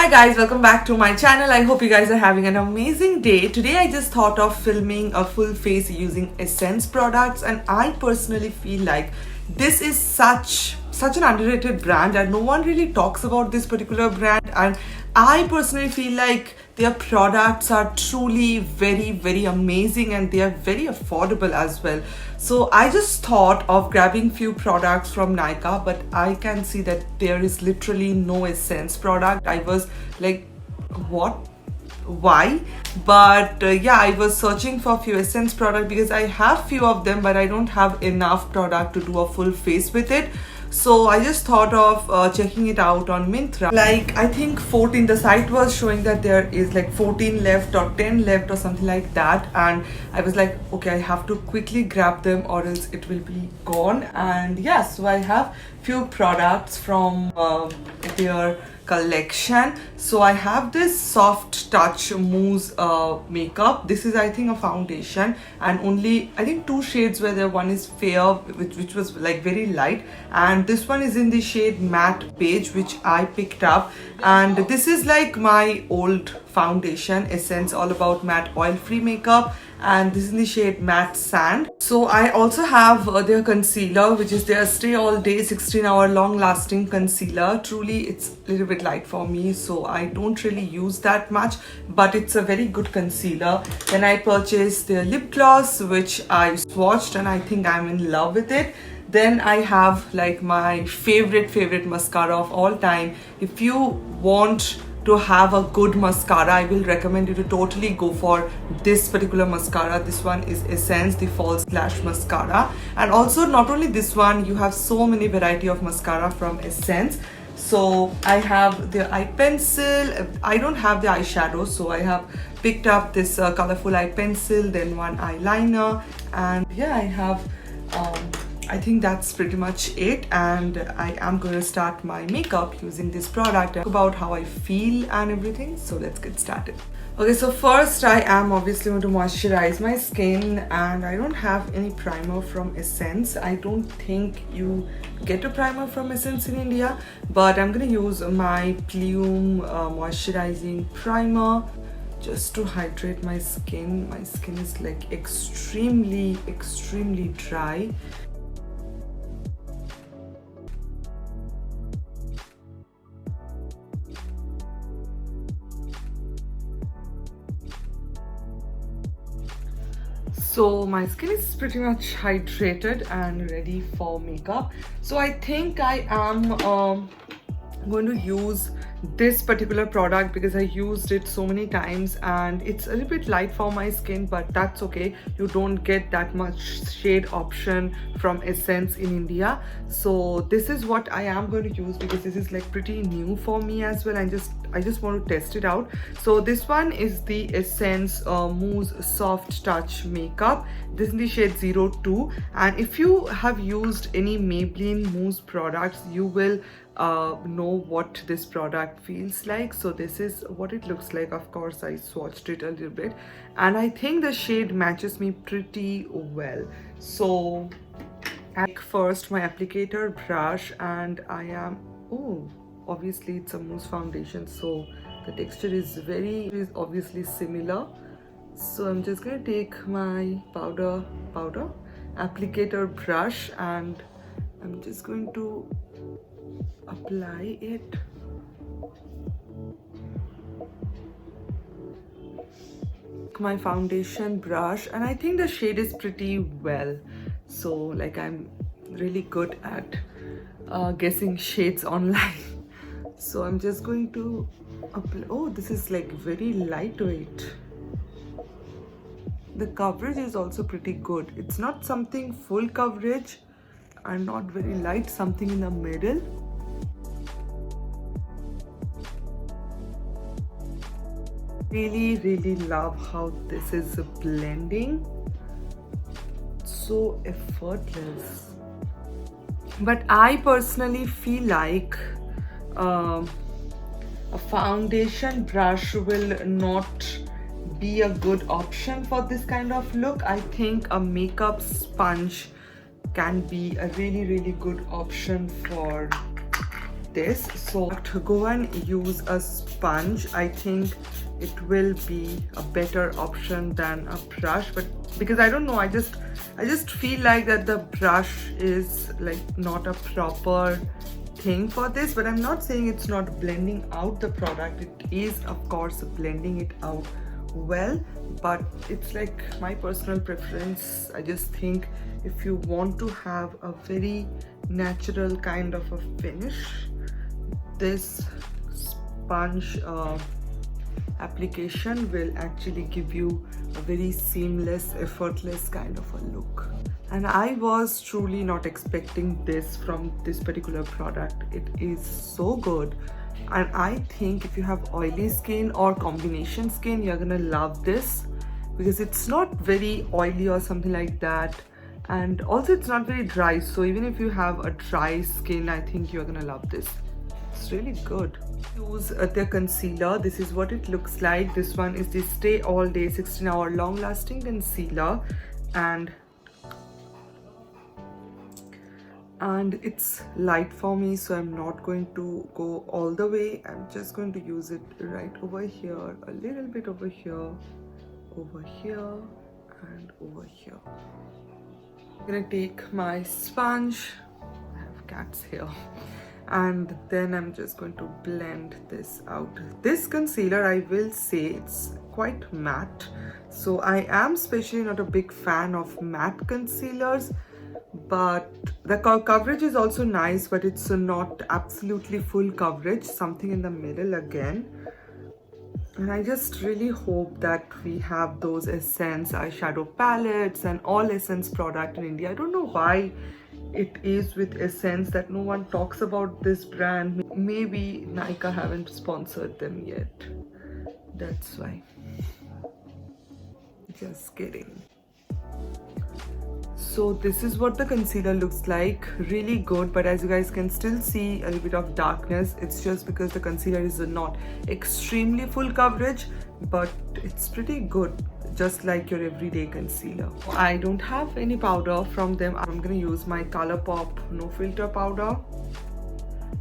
Hi guys, welcome back to my channel. I hope you guys are having an amazing day. Today I just thought of filming a full face using Essence products, and I personally feel like this is such an underrated brand and no one really talks about this particular brand, and I personally feel like their products are truly very amazing and they are very affordable as well. So I just thought of grabbing few products from Nykaa, but I can see that there is literally no Essence product. I was like, what? Why? But yeah, I was searching for a few Essence product because I have few of them, but I don't have enough product to do a full face with it. So I just thought of checking it out on Myntra. Like, I think 14, the site was showing that there is like 14 left or 10 left or something like that, and I was like, okay, I have to quickly grab them or else it will be gone. And yeah, so I have few products from their collection. So I have this soft touch mousse makeup. This is, I think, a foundation, and only I think two shades were there. One is fair, which was like very light, and this one is in the shade matte beige, which I picked up. And this is like my old foundation, Essence All About Matte Oil Free Makeup, and this is in the shade matte sand. So I also have their concealer, which is their Stay All Day 16-hour long lasting concealer. Truly, it's a little bit light for me, so I don't really use that much, but it's a very good concealer. Then I purchased their lip gloss, which I swatched and I think I'm in love with it. Then I have like my favorite mascara of all time. If you want to have a good mascara, I will recommend you to totally go for this particular mascara. This one is Essence, the False Lash Mascara. And also, not only this one, you have so many variety of mascara from Essence. So I have the eye pencil. I don't have the eyeshadow, so I have picked up this colorful eye pencil, then one eyeliner, and yeah, I have I think that's pretty much it, and I am going to start my makeup using this product. Talk about how I feel and everything, so let's get started. Okay, so first I am obviously going to moisturize my skin, and I don't have any primer from Essence. I don't think you get a primer from Essence in India, but I'm going to use my Plume moisturizing primer just to hydrate my skin. My skin is like extremely dry. So my skin is pretty much hydrated and ready for makeup. So I think I am going to use this particular product because I used it so many times and it's a little bit light for my skin, but that's okay. You don't get that much shade option from Essence in India. So this is what I am going to use because this is like pretty new for me as well. I just want to test it out. So this one is the Essence Mousse Soft Touch Makeup. This is in the shade 02, and if you have used any Maybelline mousse products, you will know what this product feels like. So this is what it looks like. Of course, I swatched it a little bit and I think the shade matches me pretty well. So I take first my applicator brush, and I am, oh, obviously it's a mousse foundation, so the texture is obviously similar. So I'm just going to take my powder applicator brush, and I'm just going to apply it. My foundation brush, and I think the shade is pretty well. So like, I'm really good at guessing shades online. So I'm just going to apply. Oh, this is like very lightweight. The coverage is also pretty good. It's not something full coverage and not very light, something in the middle. Really love how this is blending. So effortless. But I personally feel like a foundation brush will not be a good option for this kind of look. I think a makeup sponge can be a really good option for this. So to go and use a sponge, I think it will be a better option than a brush, but because I don't know, I just feel like that the brush is like not a proper thing for this. But I'm not saying it's not blending out the product. It is, of course, blending it out well, but it's like my personal preference. I just think if you want to have a very natural kind of a finish, this sponge application will actually give you a very seamless, effortless kind of a look. And I was truly not expecting this from this particular product. It is so good, and I think if you have oily skin or combination skin, you're gonna love this, because it's not very oily or something like that, and also it's not very dry. So even if you have a dry skin, I think you're gonna love this. It's really good. Use the concealer. This is what it looks like. This one is the Stay All Day 16-hour long lasting concealer, and it's light for me, so I'm not going to go all the way. I'm just going to use it right over here, a little bit over here, and over here. I'm gonna take my sponge, I have cats here, and then I'm just going to blend this out. This concealer, I will say, it's quite matte, so I am especially not a big fan of matte concealers, but the coverage is also nice, but it's not absolutely full coverage, something in the middle again. And I just really hope that we have those Essence eyeshadow palettes and all Essence product in India. I don't know why it is with Essence that no one talks about this brand. Maybe Nykaa haven't sponsored them yet, that's why. Just kidding. So this is what the concealer looks like. Really good, but as you guys can still see a little bit of darkness. It's just because the concealer is not extremely full coverage, but it's pretty good, just like your everyday concealer. I don't have any powder from them. I'm gonna use my ColourPop No Filter powder,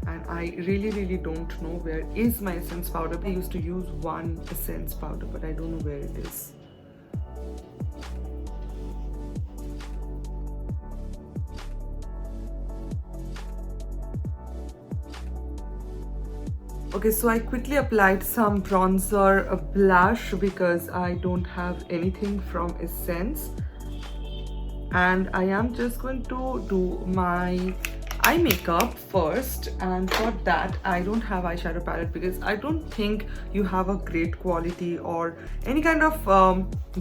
and I really don't know where is my Essence powder. I used to use one Essence powder, but I don't know where it is. Okay, so I quickly applied some bronzer, a blush, because I don't have anything from Essence. And I am just going to do my eye makeup first, and for that I don't have eyeshadow palette, because I don't think you have a great quality or any kind of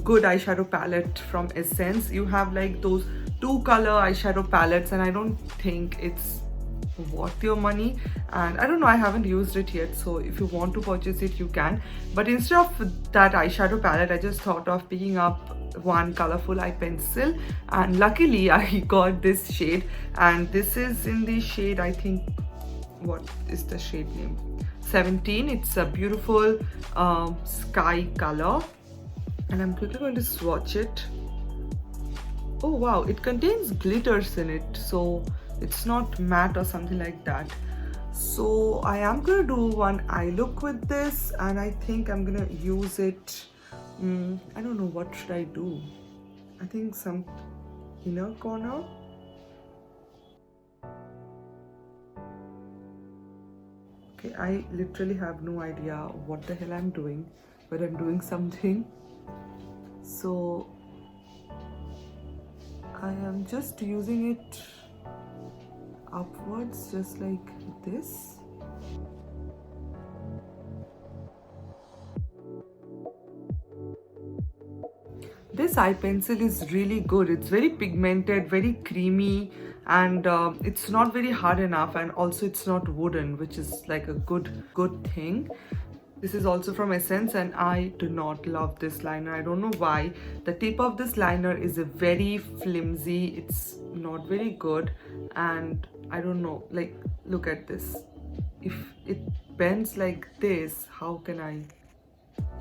good eyeshadow palette from Essence. You have like those 2-color eyeshadow palettes, and I don't think it's worth your money. And I don't know, I haven't used it yet, so if you want to purchase it, you can. But instead of that eyeshadow palette, I just thought of picking up one colorful eye pencil, and luckily I got this shade, and this is in the shade, I think, what is the shade name, 17. It's a beautiful sky color, and I'm quickly going to swatch it. Oh wow, it contains glitters in it, so it's not matte or something like that. So I am gonna do one eye look with this, and I think I'm gonna use it. I don't know, what should I do? I think some inner corner. Okay, I literally have no idea what the hell I'm doing, but I'm doing something. So I am just using it upwards, just like this. This eye pencil is really good. It's very pigmented, very creamy, and it's not very hard enough, and also it's not wooden, which is like a good thing. This is also from Essence, and I do not love this liner. I don't know why. The tip of this liner is a very flimsy. It's not very good, and I don't know, like, look at this. If it bends like this, how can I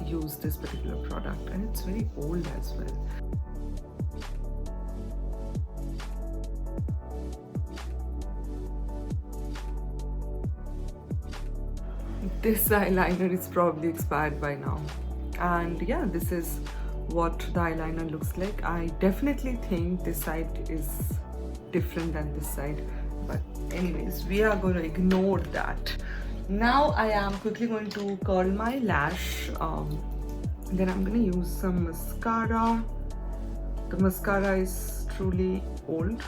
use this particular product? And it's very old as well. this eyeliner is probably expired by now. And yeah, this is what the eyeliner looks like. I definitely think this side is different than this side, but anyways, we are going to ignore that. Now I am quickly going to curl my lash. Then I'm going to use some mascara. The mascara is truly old.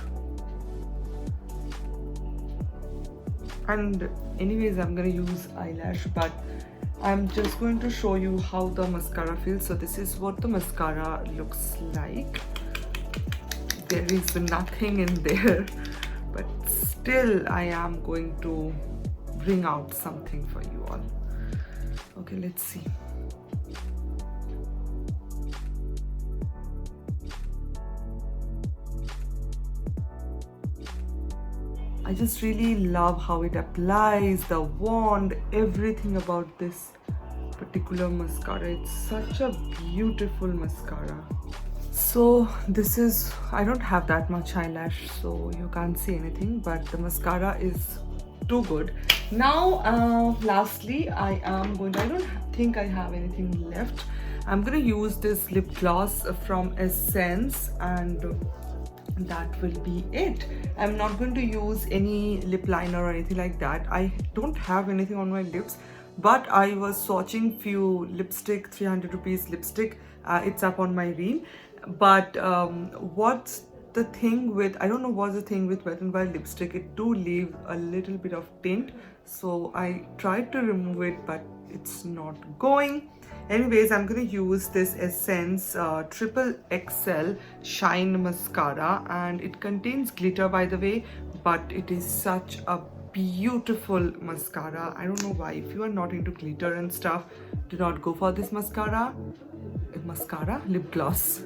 And anyways, I'm going to use eyelash, but I'm just going to show you how the mascara feels. So this is what the mascara looks like. There is nothing in there, but still I am going to bring out something for you all. Okay, let's see. I just really love how it applies, the wand, everything about this particular mascara. It's such a beautiful mascara. So this is, I don't have that much eyelash, so you can't see anything, but the mascara is too good. Now lastly, I don't think I have anything left. I'm gonna use this lip gloss from Essence, and that will be it. I'm not going to use any lip liner or anything like that. I don't have anything on my lips, but I was swatching few lipstick, 300 rupees lipstick. It's up on my reel. But what's the thing with, I don't know what's the thing with Wet n Wild lipstick, it do leave a little bit of tint, so I tried to remove it, but it's not going. Anyways, I'm going to use this Essence Triple XL Shine Mascara, and it contains glitter, by the way, but it is such a beautiful mascara. I don't know why. If you are not into glitter and stuff, do not go for this mascara. Lip gloss.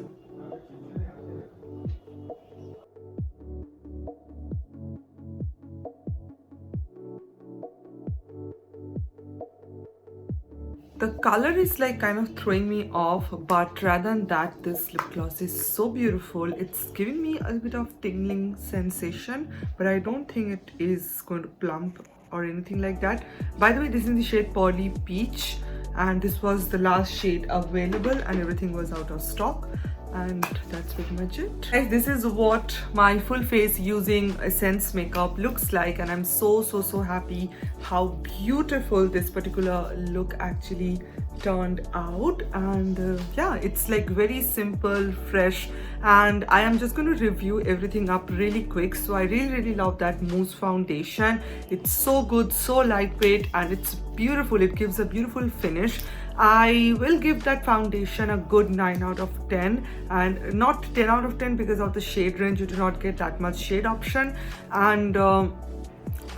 The color is like kind of throwing me off, but rather than that, this lip gloss is so beautiful. It's giving me a bit of tingling sensation, but I don't think it is going to plump or anything like that. By the way, this is the shade Pearly Peach, and this was the last shade available, and everything was out of stock. And that's pretty much it. Guys, this is what my full face using Essence makeup looks like, and I'm so happy how beautiful this particular look actually turned out. And yeah, it's like very simple, fresh, and I am just going to review everything up really quick. So I really love that mousse foundation. It's so good, so lightweight, and it's beautiful. It gives a beautiful finish. I will give that foundation a good 9 out of 10, and not 10 out of 10 because of the shade range. You do not get that much shade option. And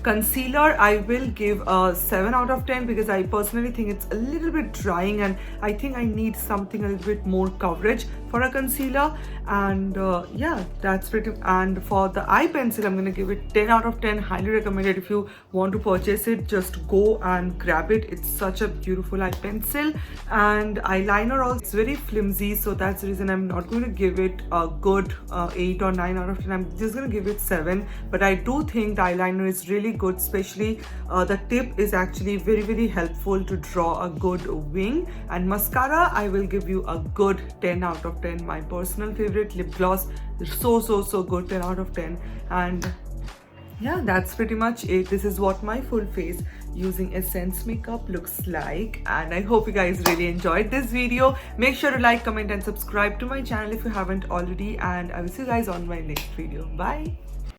concealer, I will give a 7 out of 10 because I personally think it's a little bit drying, and I think I need something a little bit more coverage for a concealer. And yeah, that's pretty. And for the eye pencil, I'm gonna give it 10 out of 10. Highly recommended. If you want to purchase it, just go and grab it. It's such a beautiful eye pencil. And eyeliner also, it's very flimsy, so that's the reason I'm not going to give it a good 8 or 9 out of 10. I'm just gonna give it 7. But I do think the eyeliner is really good, especially the tip is actually very helpful to draw a good wing. And mascara, I will give you a good 10 out of 10. My personal favorite. Lip gloss, so good, 10 out of 10. And yeah, that's pretty much it. This is what my full face using Essence makeup looks like, and I hope you guys really enjoyed this video. Make sure to like, comment and subscribe to my channel if you haven't already, and I will see you guys on my next video. Bye.